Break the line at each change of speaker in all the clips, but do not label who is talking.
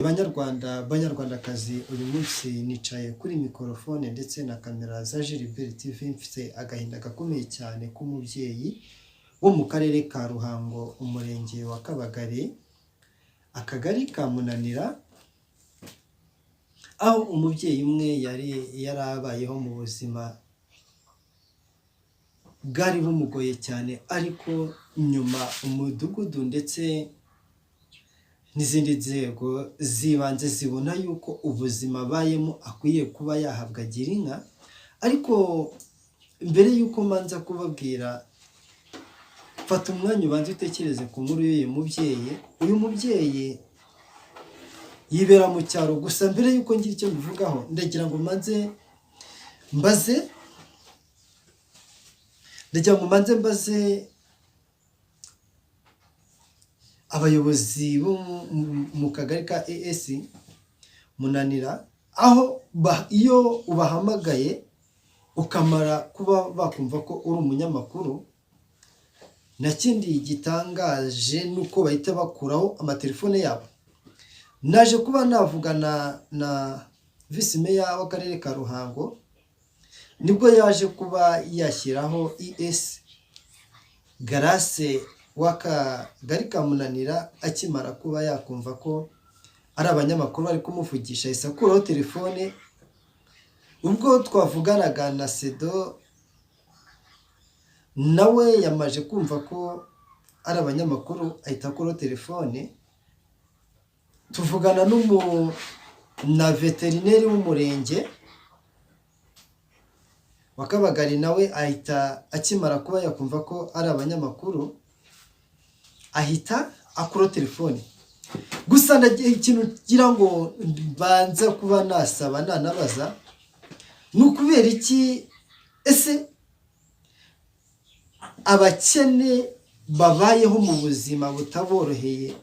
Banyarwandakazi, uyu munsi nicaye kuri mikorofone ndetse na kamera za Gilbert TV, mfite agahinda gakomeye cyane k'umubyeyi wo mu karere ka Ruhango, umurenge wa Kabagari, akagari ka Munanira, aho umubyeyi umwe yari yarabayeho mu buzima bwari bumugoye cyane, ariko nyuma umudugudu ndetse n'izindi nzego zibanze zibona yuko ubuzima abayemo akwiye kuba yahabwa girinka. Ariko mbere yuko manza kubabwira, fata umwanya ubanze utekereze ku nkuru y'uyu mubyeyi. Uyu mubyeyi yibera mu cyaro, gusa mbere yuko ngira icyo mbivugaho, ndagira ngo mbaze abayobozi bo mu kagari ka AS Munanira, aho iyo ubahamagaye ukamara kuba bakumva ko uri umunyamakuru, na kindi gitangaje nuko bahita bakuraho amatelefone yabo. Naje kuba navugana na Vice Mayor w'akarere ka Ruhango, nibwo yaje kuba yashyiraho ES Grace w'akagari ka Munanira. Akimara kuba yakumva ko ari abanyamakuru bari kumuvugisha, ahise akuraho telefone. Ubwo twavuganaga na Sedo, nawe yamaje kumva ko ari abanyamakuru, ahita akuraho telefone. Tuvugana na veterineri w'umurenge wa Kabagari, nawe ahita akimara kuba yakumva ko ari abanyamakuru, ahita akuraho telefone. Gusa ndagiye ikintu ngira ngo banza kuba nasaba nanabaza, ni ukubera iki ese abakene babayeho mu buzima butaboroheye,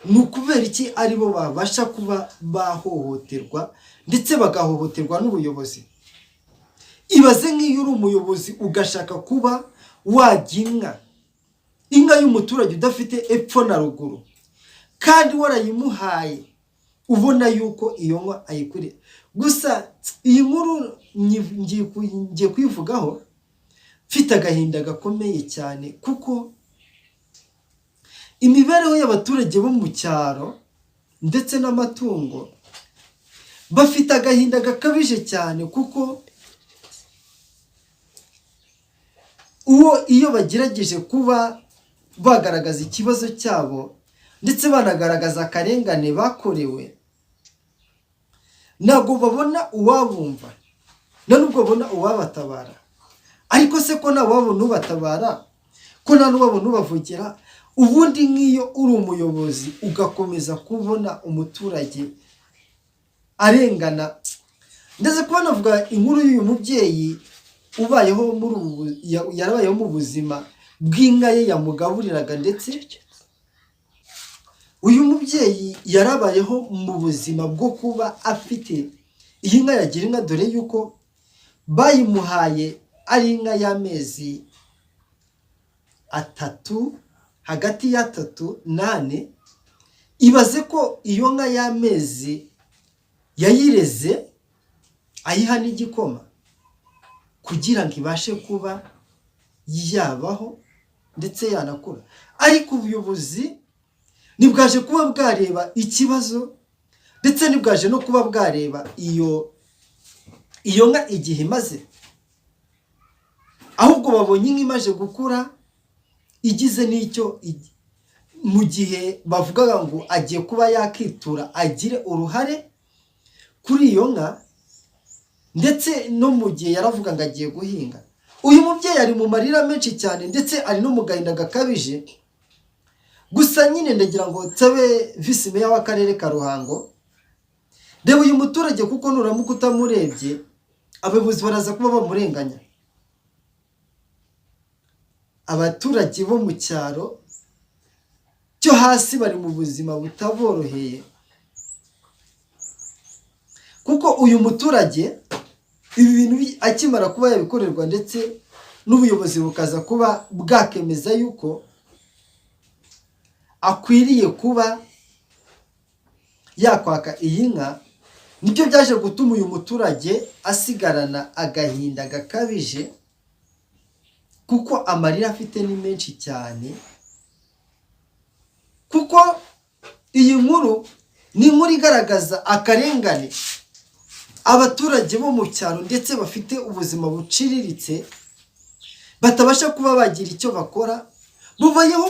ni ukubera iki aribo babasha kuba bahohoterwa ndetse bagahohoterwa n'ubuyobozi? Ibaze nk'iyo uri umuyobozi ugashaka kuba wajya inka y'umuturage udafite epfo na ruguru, kandi warayimuhaye ubona yuko iyo nka ayikwiriye. Gusa iyi nkuru ngiye kuyivugaho mfite agahinda gakomeye cyane, kuko imibereho y'abaturage bo mu cyaro ndetse n'amatungo bafite agahinda gakabije cyane, kuko iyo bagerageje kuba bagaragaza ikibazo cyabo ndetse banagaragaza akarengane bakorewe, ntabwo babona uwabumva, nta nubwo babona uwabatabara. Ariko se ko nta wabona ubatabara, ko nta n'uwabona ubavugira, ubundi nk'iyo uri umuyobozi ugakomeza kubona umuturage arengana. Ndetse kuba navuga inkuru y'uyu mubyeyi yarabayeho mu buzima bw'inka ye yamugaburiraga, ndetse uyu mubyeyi yarabayeho mu buzima bwo kuba afite iyi nka yagira inka, dore yuko bayimuhaye ari inka y'amezi 3, hagati ya 3 n'8. Ibaze ko iyo nka y'amezi yayireze ayiha n'igikoma kugira ngo ibashe kuba yabaho ndetse yanakura. Ariko ubuyobozi nibwaje kuba bwareba ikibazo, ndetse nibwaje no kuba bwareba iyo nka igihe imaze, ahubwo babonye inka imaze gukura igize n'icyo mu gihe bavugaga ngo agiye kuba yakitura agire uruhare kuri iyo nka, ndetse no mu gihe yaravuga ngo agiye guhinga. Uyu mubyeyi ari mu marira menshi cyane, ndetse ari no mu gahinda gakabije. Gusa nyine ndagira ngo nsabe Vice Mayor w'akarere ka Ruhango, reba uyu muturage, kuko nuramuka utamurebye abayobozi baraza kuba bamurenganya. Abaturage bo mu cyaro cyo hasi bari mu buzima butaboroheye, kuko uyu muturage ibi bintu akimara kuba yabikorerwa, ndetse n'ubuyobozi bukaza kuba bwakemeza yuko akwiriye kuba yakwaka iyi nka, nibyo byaje gutuma uyu muturage asigarana agahinda gakabije, kuko amarira afite ni menshi cyane, kuko iyi nkuru ni inkuru igaragaza akarengane abaturage bo mu cyaro ndetse bafite ubuzima buciriritse batabasha kuba bagira icyo bakora, bubayeho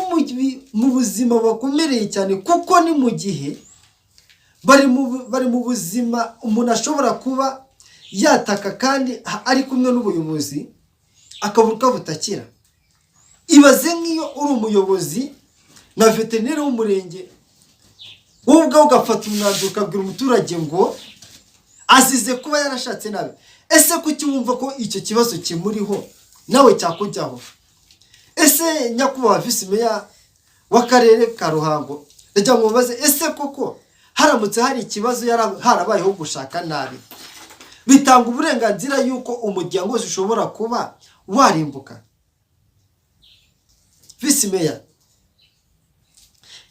mu buzima bakomereye cyane, kuko ni mu gihe bari mu buzima umuntu ashobora kuba yataka kandi ari kumwe n'ubuyobozi akabura uko butakira. Ibaze nk'iyo uri umuyobozi na veterineri w'umurenge, wowe ubwawe ugafata umwanzuro ukabwira umuturage ngo azize kuba yarashatse nabi. Ese kuki wumva ko icyo kibazo kimuriho nawe cyakujyaho? Ese nyakubahwa visi meya w'akarere ka Ruhango, reka mubaze, ese koko haramutse hari ikibazo harabayeho gushaka nabi, bitanga uburenganzira yuko umuryango wose ushobora kuba warimbuka? Visi meya,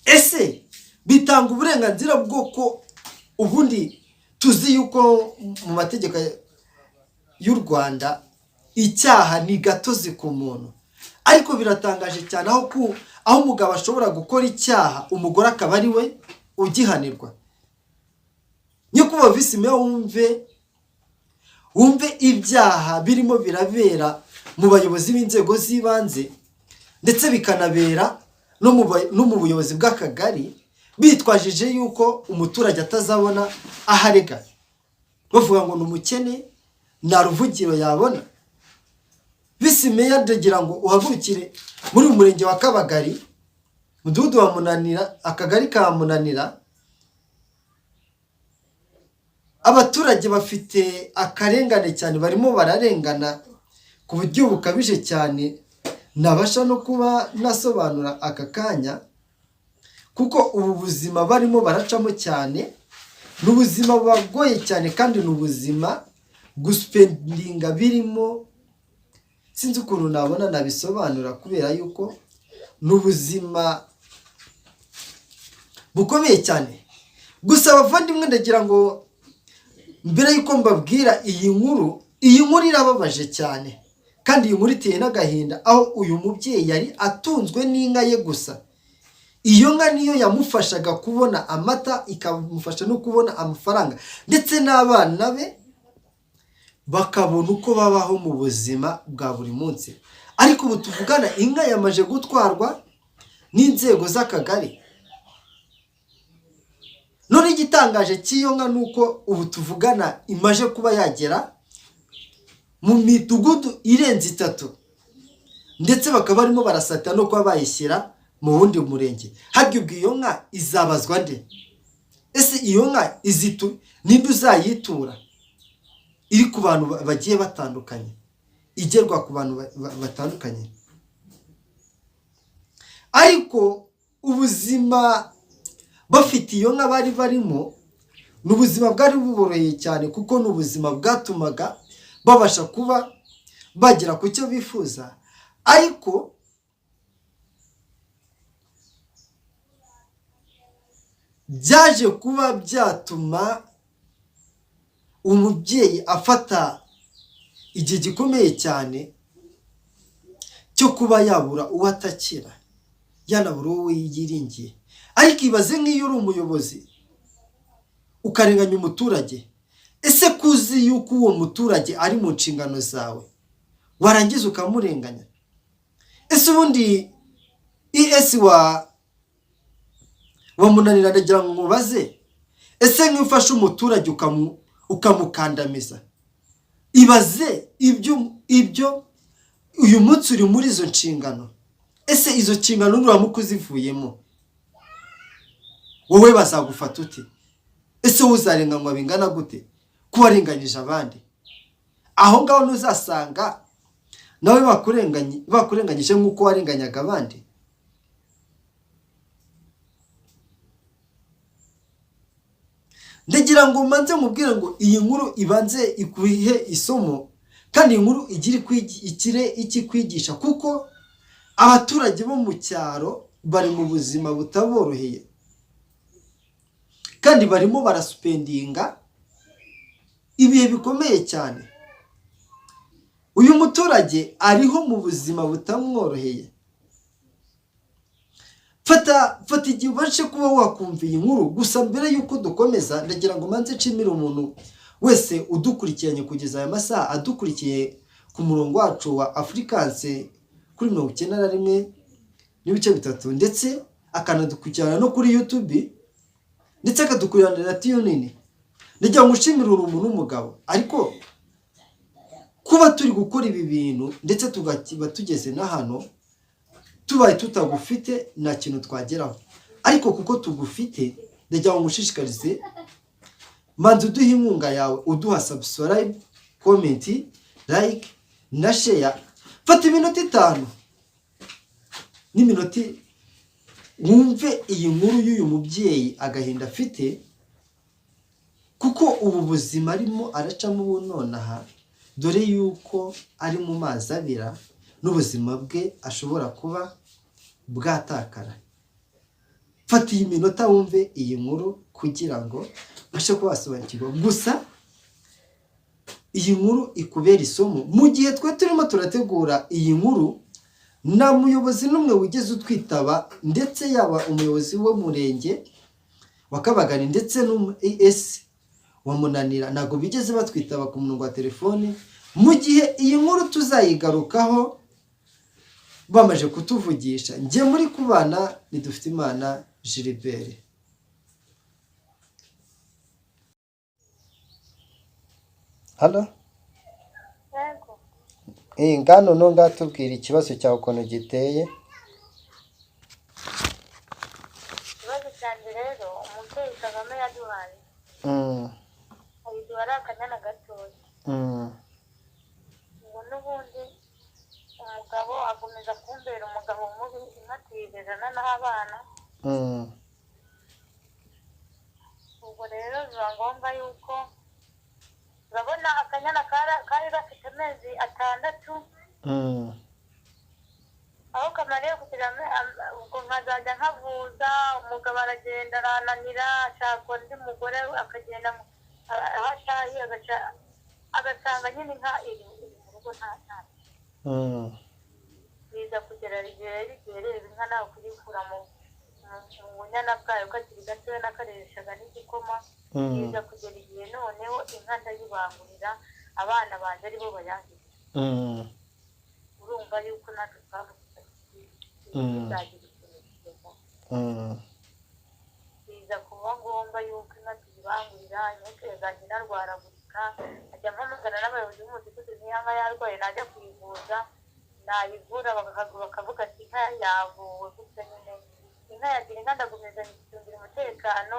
ese bitanga uburenganzira bw'uko ubundi tuzi yuko mu mategeko y'u Rwanda icyaha ni gatozi ku muntu, ariko biratangaje cyane aho umugabo ashobora gukora icyaha umugore akaba ari we ugihanirwa. Nyakubahwa visi meya, wumve ibyaha birimo birabera mu bayobozi b'inzego z'ibanze ndetse bikanabera no mu buyobozi bw'akagari, bitwajije yuko umuturage atazabona aho arega, bavuga ngo ni umukene nta ruvugiro yabona. Visi meya, ndagira ngo uhagurukire muri uyu murenge wa Kabagari, mudugudu wa Munanira, akagari ka Munanira, abaturage bafite akarengane cyane, barimo bararengana ku buryo bukabije cyane nabasha no kuba nasobanura aka kanya, kuko ubu buzima barimo baracamo cyane ni ubuzima bubagoye cyane, kandi ni ubuzima gusipendinga birimo, sinzi ukuntu nabona nabisobanura, kubera yuko ni ubuzima bukomeye cyane. Gusa abavandimwe, ndagira ngo mbere yuko mbabwira iyi nkuru irababaje cyane, kandi iyi nkuru iteye n'agahinda, aho uyu mubyeyi yari atunzwe n'inka ye gusa. Iyo nka niyo yamufashaga kubona amata, ikamufasha no kubona amafaranga, ndetse n'abana be bakabona uko babaho mu buzima bwa buri munsi. Ariko ubu tuvugana, inka yamaje gutwarwa n'inzego z'akagari. None igitangaje cy'iyo nka nuko ubu tuvugana imaje kuba yagera mu midugudu irenze 3, ndetse bakaba barimo barasata no kuba bayishyira mu wundi murenge. Harya ubwo iyo nka izabazwa nde? Ese iyo nka ninde uzayitura? Iri ku bantu bagiye batandukanye, igerwa ku bantu batandukanye. Ariko ubuzima bafite iyo nka bari barimo ni ubuzima bwari buboroheye cyane, kuko ni ubuzima bwatumaga babasha kuba bagera ku cyo bifuza. Ariko byaje kuba byatuma umubyeyi afata igihe gikomeye cyane cyo kuba yabura uwo atakira, yanabura uwo yiringiye. Ariko ibaze nk'iyo uri umuyobozi ukarenganya umuturage, ese kuzi yuko uwo muturage ari mu nshingano zawe, warangiza ukamurenganya? Ese ubundi ES wa Munanira, ndagira ngo mubaze, ese nk'ufashe umuturage ukamukandamiza, ibaze ibyo uyu munsi uri muri izo nshingano, ese izo nshingano nuramuka uzivuyemo, wowe bazagufata ute? Ese uzarenganywa bingana gute ko warenganyije abandi? Aho ngaho ntuzasanga nawe bakurenganyije nk'uko warenganyaga abandi. Ndagira ngo manze mubwire ngo iyi nkuru ibanze ikuhe isomo, kandi iyi nkuru igire ikikwigisha, kuko abaturage bo mu cyaro bari mu buzima butaboroheye. kandi barimo barasupendinga ibihe bikomeye cyane. Uyu muturage ariho mu buzima butamworoheye. Fata igihe ubashe kuba wakumva iyi nkuru. Gusa mbere yuko dukomeza, ndagira ngo manze nshimire umuntu wese udukurikiranye kugeza aya masaha, adukurikiye ku murongo wacu wa Africance kuri 91.3, ndetse akanadukurikirana no kuri YouTube, ndetse akadukurikirana na TuneIn. Ndagira ngo nshimire umuntu w'umugabo, ariko kuba turi gukora ibi bintu ndetse tugakiba tugeze na hano, tubaye tutagufite nta kintu twageraho. Ariko kuko tugufite, ndagira ngo ngushishikarize, manze uduhe inkunga yawe, uduha subscribe, comment, like na share. Fata iminota 5 n'iminota wumve iyi nkuru y'uyu mubyeyi agahinda afite, kuko ubu buzima arimo aracamo bunonaha, dore yuko ari mu mazi abira, n'ubuzima bwe ashobora kuba bwatakara. Fata iyi minota wumve iyi nkuru kugira ngo ubashe kubasobanukirwa. Gusa iyi nkuru ikubera isomo. Mu gihe twe turimo turategura iyi nkuru, nta muyobozi n'umwe wigeze utwitaba, ndetse yaba umuyobozi w'umurenge wa Kabagari ndetse n'ES wa Munanira, ntabwo bigeze batwitaba ku murongo wa telefoni. Mu gihe iyi nkuru tuzayigarukaho bamaje kutuvugisha. Njye muri kubana ni Dufitimana Gilbert. Halo? Ngano nonga tubwira ikibazo cyawe ukuntu giteye.
Ikibazo cyane rero, umubyeyi Kagame yaduhaye. Ayiduhara akanyana gatoya. Ngo n'ubundi umugabo akomeza kumbera umugabo mubi, inatizezana n'abana. Ubwo rero biba ngombwa yuko urabona akanyana kari gafite amezi 6. Aho kamariye kugira ubwo nkazajya nkavuza, umugabo aragenda arananira, ashaka undi mugore akagenda ahashahi agasanga nyine inka iri mu rugo nta. Biza kugera igihe rero inka nawe kuyikura mu bunyana bwayo kakiri gatoya n'akareshaga n'igikoma. Biza kugera igihe noneho inka ndayibangurira, abana banjye aribo bayangiza. Urumva yuko natwe twavuga bizagira ikintu kigeza. Biza kuba ngombwa yuko inka tuyibangurira, inka yazajya inarwaragurika, ajya mpamagana n'abayobozi b'umudugudu, niyo nka yarwaye najya kuyivuza, nayivura bakavuga ati inka yavuwe gutya nyine. Inka yagira inka ndakomeza nyicungira umutekano,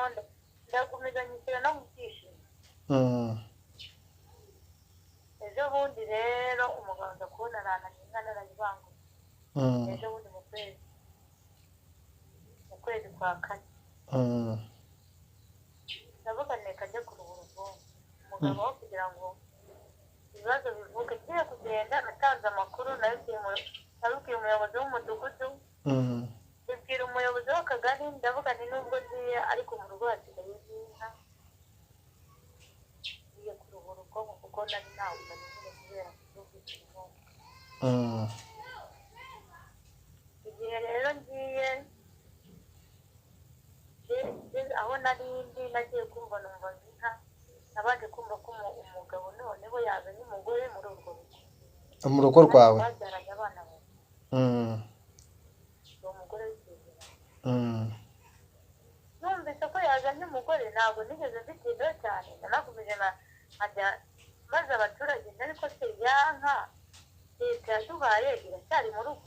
ndakomeza nyishyira no mu byishimo. Ejo bundi rero umugabo aza kubona arananiye, inka narayibangura. Ejo bundi mu kwezi kwa 4. Ndavuga neka njye kuruhura ubwonko. Umugabo wo kugira ngo ibibazo bivuke, ngiye kugenda natanze amakuru, nabibwiye umuyobozi w'umudugudu, bibwira umuyobozi w'akagari. Ndavuga nti nubwo ngiye ariko mu rugo hasigaye inka, ngiye kuruhura ubwonko kuko nari ntawe nyine kubera kuruhura ubwonko. Igihe rero ngiye aho narindi nagiye kumva numva inka, nabanje kumva ko umugabo noneho yazanye umugore muri urwo rugo.
Mu rugo rwawe?
Babyaranye abana bawe. Uwo mugore w'ikizira. Numvise ko yazanye umugore, ntabwo nigeze mbitindaho cyane, nanakomeje nkajya maze abaturage, ariko se yanka leta yaduhaye iracyari mu rugo.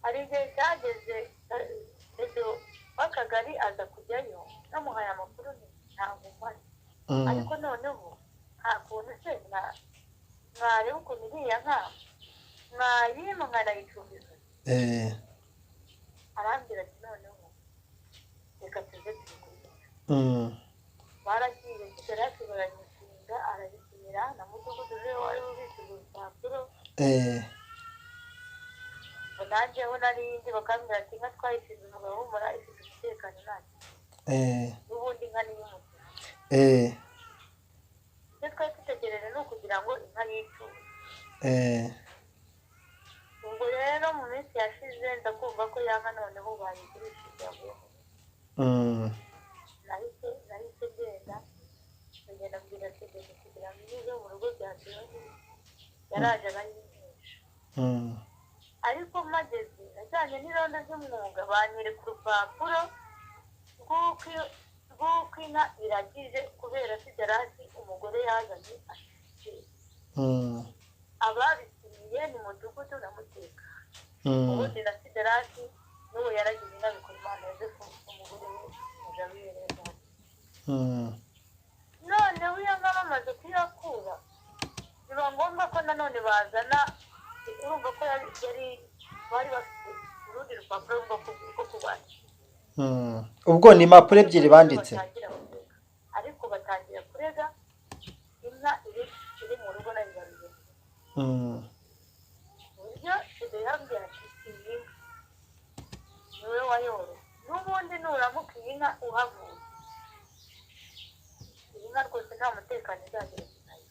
Hari igihe cyageze w'akagari aza kujyayo, namuhaye amakuru ntabwo mpari. Ariko noneho nta kuntu se mwareba ukuntu iriya nka mwayima nkanayicumbika. Arambwira ati noneho reka tuze tuyikurikira. Baragiye kigera yasigaranye inshinga, arayikinira na mudugudu rero wari ubishyuye urupapuro. Nanjye aho narindi bakambwira ati inka twayishinze umugabo w'umura ifite umutekano ntacyo. n'ubundi inka niyo umuryango.
eh,
icyo twari dutegereje ni ukugira ngo inka yiture. ubwo rero mu minsi yashize ndakumva ko ya nka noneho bayigurishije yavuye mu rugo. nahise ngenda mbwira tegeko kugira ngo ize mu rugo byatewe yaraje arayimpesha. ariko mageze ajyanye n'irondo ry'umwuga banyereka urupapuro rw'uko inka iragije kubera sigarasi umugore yazanye ashyigikiye. ababisimiye ni mudugudu na mutekano. ubundi na sigarasi n'ubu yaragize inka Bikorimana Yozefu umugore we mujabire neza. noneho iyo nka bamaze kuyakura biba ngombwa ko nanone bazana urumva ko bari bafite urundi rupapuro rwo kubandika.
ubwo ni impapuro ebyiri banditse,
ariko batangira kurega inka iri mu rugo nayo babiri. uburyo yambwira ati iyi nka niwe wayoroye, n'ubundi nuramuka iyi nka uhavuye iyi nka rwose nta mutekano izagira nayo.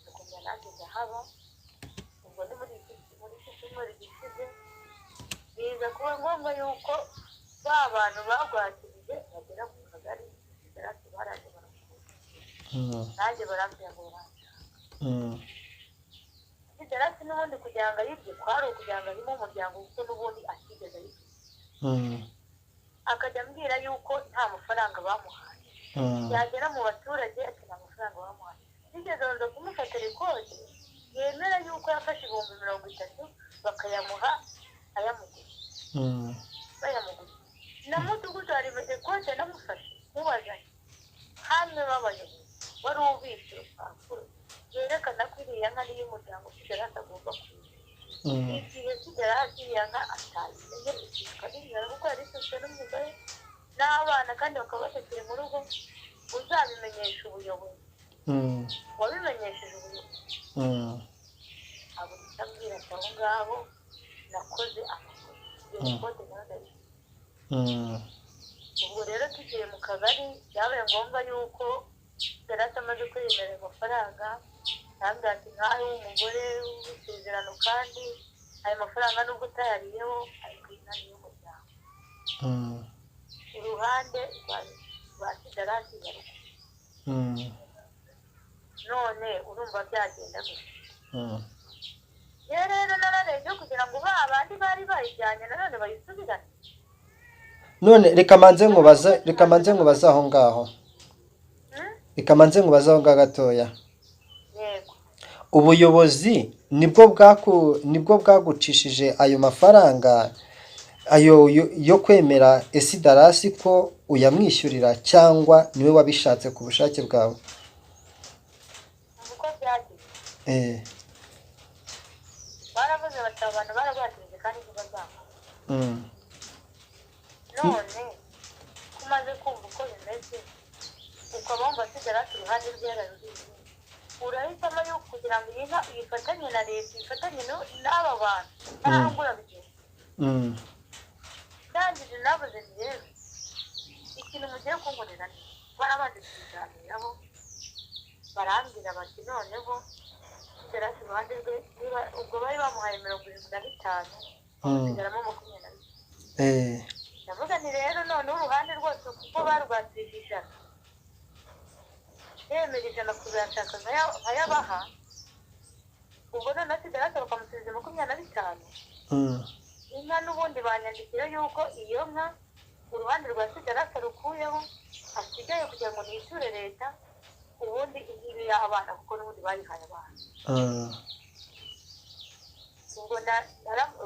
ukumva nanjye ndahaba. ubwo ni muri iki cyumweru gishize biza kuba ngombwa yuko ba bantu bagwakirije bagera ku kagari sigarasi baraje barakura. nanjye barambwira ngo baranshaka. sigarasi n'ubundi kugira ngo ayibye kwari ukugira ngo arimo umuryango kuko n'ubundi atigeze ayibye. akajya ambwira yuko nta mafaranga bamuhaye. yagera mu baturage ati nta mafaranga bamuhaye. bigeze banza kumufatira ikoti yemera yuko yafashe 30,000 bakayamuha ayamuguze. bayamuguze na mudugudu hari ikoti namufashe mubazanye hamwe babayobozi wari ubitse urupapuro yerekana ko iriya nka niyo umuryango sigarasi agomba kuyiha. igihe sigarasi iriya nka atayimenye ikitwa n'inzara kuko yari isoswe n'umugore n'abana kandi bakaba batakiri mu rugo. uzabimenyesha ubuyobozi. wabimenyesheje ubuyobozi. abura abwira ati aho ngaho nakoze amakosa iyo ikote nayo. ubwo rero tugiye mu kagari byabaye ngombwa yuko sigarasi amaze kwemerera amafaranga kandi ati nkaho umugore w'isezerano kandi ayo mafaranga nubwo utayariyeho ariko inka niyo umuryango. uruhande rwa sigarasi yaruko. none urumva byagenda gutya. rero nararebye kugira ngo ba bandi bari bayijyanye nanone bayisubirane.
none reka manze nkubaze aho ngaho. reka manze nkubaze aho ngaho gatoya.
yego.
ubuyobozi nibwo bwagucishije ayo mafaranga ayo yo kwemera sigarasi ko uyamwishyurira cyangwa niwe wabishatse ku bushake bwawe?
uko byagize. baravuze bati abantu barabakirije kandi vuba zabo. none kumaze kumva uko bimeze ukaba wumva sigarasi uruhande rwe yararuriye urahitamo yuko kugira ngo iyi nka uyifatanye na leta uyifatanye n'aba bantu ntabwo urabigenda. ndangije nabuze nti rero ikintu mugiye kunkorera ni baramaze kubiganiraho barambwira bati noneho sigarasi uruhande rwe ubwo bari bamuhaye 75 basigaramo 20. ndavuga nti rero noneho uruhande rwose kuko barwatishije yemeje ijana kuzashaka nkayabaha. ubwo noneho sigarasi bakamusubiza 25. inka n'ubundi banyandikira yuko iyo nka uruhande rwa sigarasi rukuyeho hasigaye kugira ngo nishyure leta ubundi igihe y'abana kuko n'ubundi bayihaye abana.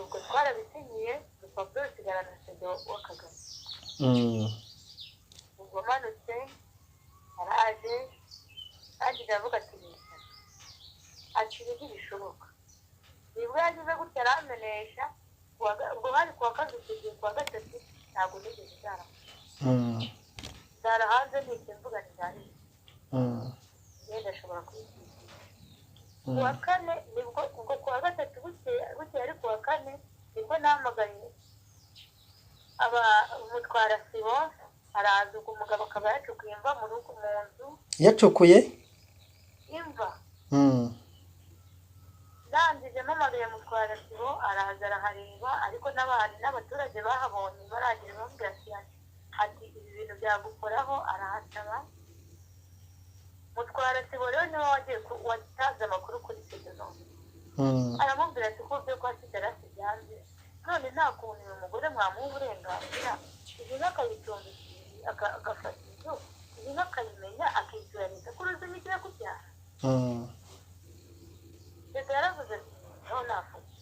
ubwo twarabisinyiye urupapuro rusigarana na sede w'akagari. ubwo manutse araje kandi ndavuga ati neza ati ntibishoboka. nibwo yagize gutya aramenesha ubwo hari kuwa kabiri tugiye kuwa gatatu ntabwo nigeze ndara hanze nibyo mvuga ntibyariye. yenda ashobora kuyishyura. kuwa kane nibwo ubwo kuwa gatatu bukeye ari kuwa kane nibwo nahamagaye umutwara sibo araza ubwo umugabo akaba yacukuye imva mu rugo mu nzu
yacukuye
imva
mm
ndangije mpamagaye mutwara sibo araza arahareba ariko n'abaturage bahabonye baragira bambwira ati ibi bintu byagukoraho arahasaba mutwara sibo rero niwe watanze amakuru kuri Cedeno aramubwira ati ko byo kwa Siderasi byanze none nta kuntu uyu mugore mwamuha uburenganzira izi n'akayicumbikira agafata inzu izi n'akayimenya akishyura leta ko uruzi n'igihe kubyara leta yaravuze ati naho nafata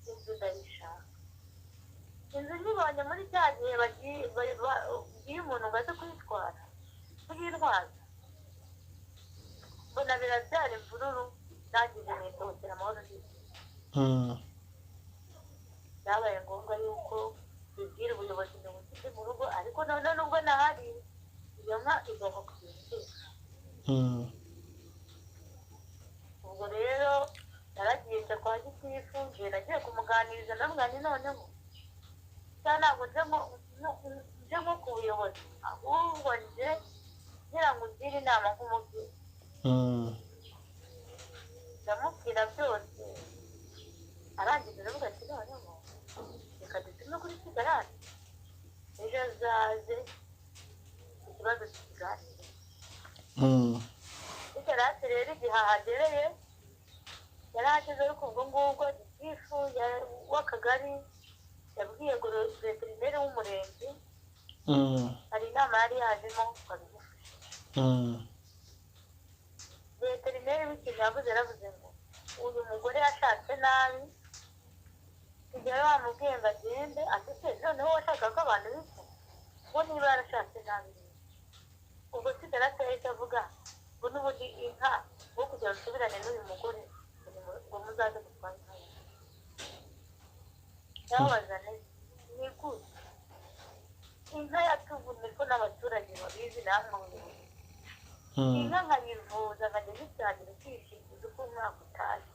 inzu ndayishaka inzu nyibonye muri cya gihe bagiye umuntu ngo aze kuyitwara kuyitwaza mbona birabyara imvururu ndangije nitokera amahoro n'isi byabaye ngombwa yuko bibwira ubuyobozi ntibufite mu rugo ariko none nubwo nahari iyo nka igomba kugira ubwo rero naragiye njya kwa gitifu ngiye nagiye kumuganiriza namwani noneho cyangwa ntabwo nje nko ku buyobozi ahubwo nje ngira ngo ungire inama nk'umubyeyi ndamubwira byose arangije aravuga ati noneho reka dutume kuri Siderasi ejo azaze ikibazo tukiganire Siderasi rero igihe ahagereye yari ahageze ariko ubwo ngubwo gitifu w'akagari yabwiye ngo veterineri w'umurenge hari inama yari yajemo babimufashe veterineri w'ikintu yaravuze ngo uyu mugore yashatse nabi igihe bamubwiye ngo agende ati noneho washakaga ko abantu bipfa ngo niba yarashatse nabi ubwo Siderasi yahise avuga ngo n'ubundi inka wo kugira ngo usubirane n'uyu mugore ngo muzaze gutwara inka yababaza neza ni gute inka yatuvunye ko n'abaturage babizi namwe ubuyobozi inka nkayivuza nkajya nzitangira kwishingiza uko umwaka utaje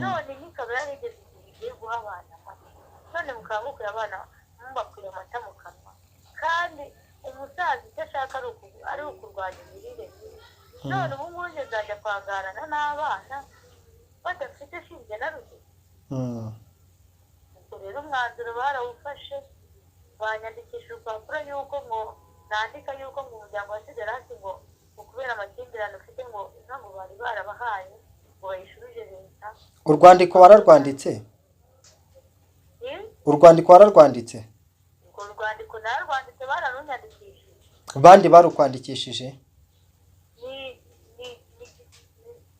none nk'ikaba yarigeze igihe igiye guha abana amata none mukaba mukuye abana mubakuye amata mu kanwa kandi umusaza icyo ashaka ari ukurwanya imirire mibi none ubu ngubu nzajya kwangarana n'abana badafite shinge na rugero ubwo rero umwanzuro barawufashe banyandikisha urupapuro yuko ngo nandika yuko ngo umuryango wa Siderasi ngo kubera amakimbirane ufite ngo inka ngo bari barabahaye ngo bayishurije leta
urwandiko wararwanditse urwandiko wararwanditse
urwo rwandiko nararwanditse bararunyandikishije
bandi barukwandikishije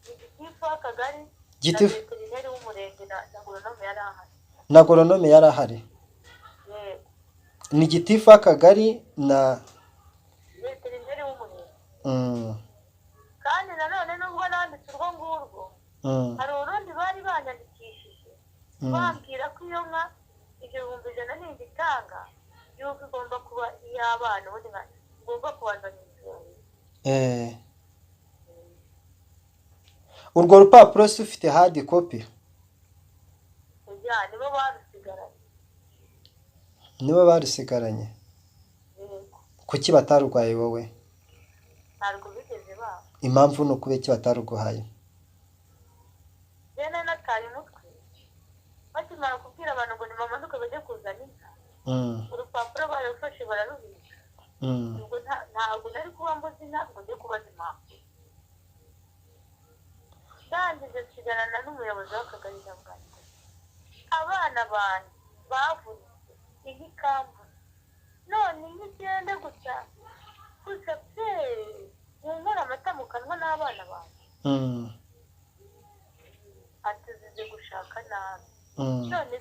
gitifu w'akagari
gitifu
na veterineri w'umurenge na agoronome yari ahari
na agoronome yari ahari ni gitifu w'akagari na
veterineri w'umurenge kandi nanone nubwo nanditse urwo ngurwo hari urundi bari banyandikishije bambwira ko iyo nka igihumbi ijana ntigitanga yuko igomba kuba iy'abana ubundi nka igomba kubanza mituweli
urwo rupapuro si ufite hadi kopi
nibo barusigaranye
nibo barusigaranye kuki batarurwaye wowe
ntabwo bigeze baba
impamvu ni ukubera iki bataruguhaye
rero nataye umutwe bakimara kubwira abantu ngo nimamanuke bajye kuzana inka urupapuro bararufashe bararubika ubwo ntabwo nari kuba mbuze inka ngo njye kubaza impamvu ndangije nsigarana n'umuyobozi w'akagari nyabwanda abana banjye bavunitse inka ikambura none inka igende gusa pe nkora amata mu kanwa n'abana banjye atuzize gushaka nabi none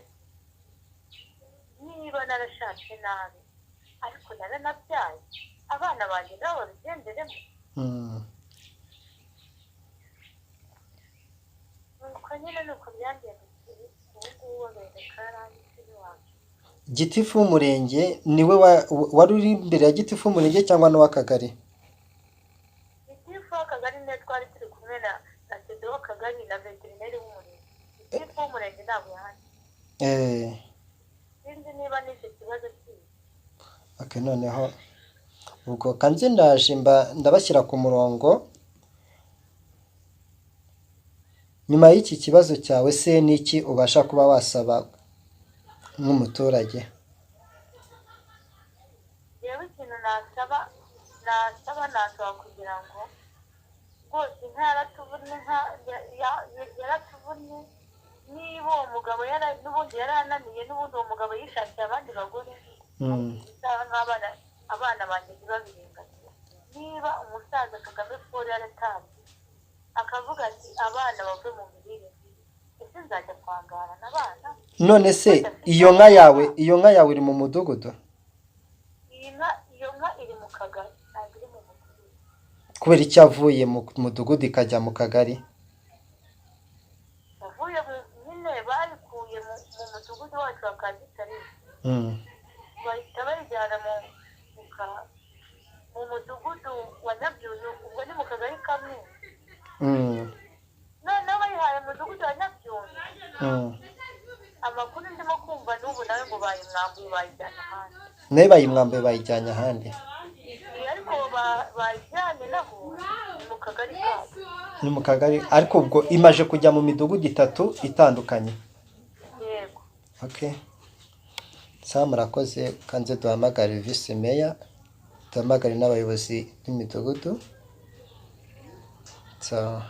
niba narashatse nabi ariko naranabyaye abana banjye nabo babigenderemo nuko nyine nuko byangendekeye ubu ngubu babereka yaranditse n'iwacu
gitifu w'umurenge niwe wari uri imbere ya gitifu w'umurenge cyangwa n'uw'akagari
gitifu w'akagari niwe twari turi kumwe na Cedeno w'akagari na veterineri w'umurenge gitifu w'umurenge ntabwo yahari sinzi niba niba n'icyo kibazo kibi.
Okay, noneho ubwo kanze ndaje ndabashyira ku murongo. Nyuma y'iki kibazo cyawe se niki ubasha kuba wasaba nk'umuturage?
Yewe ikintu nasaba kugira ngo rwose inka yaratuvunye, niba uwo mugabo n'ubundi yarananiye, n'ubundi uwo mugabo yishakiye abandi bagore, abana banjye ntibabirenganire. Niba umusaza Kagame Paul yaratanze akavuga ati abana bave mu mirire, ese nzajya kwangarana abana?
None se iyo nka yawe iri mu mudugudu?
Iyo nka iri mu kagari, ntabwo iri mu mudugudu.
Kubera icyo avuye mu mudugudu ikajya mu kagari?
Yavuye nyine bayikuye mu mudugudu wacu wa Kagitare, bahita bayijyana mu mudugudu wa Nyabyunyu, ubwo ni mu kagari kamwe. Noneho bayihaye mu mudugudu wa Nyabyunyu, amakuru ndimo kumva n'ubu nawe ngo bayimwambuye bayijyana ahandi.
Nayo bayimwambuye bayijyanye ahandi?
Ariko bayijyanye naho ni mu kagari kacu.
Ni mu kagari, ariko ubwo imaje kujya mu midugudu 3 itandukanye.
Yego.
Okay. Sawa, murakoze. Kanze duhamagare vice mayor, duhamagare n'abayobozi b'imidugudu. So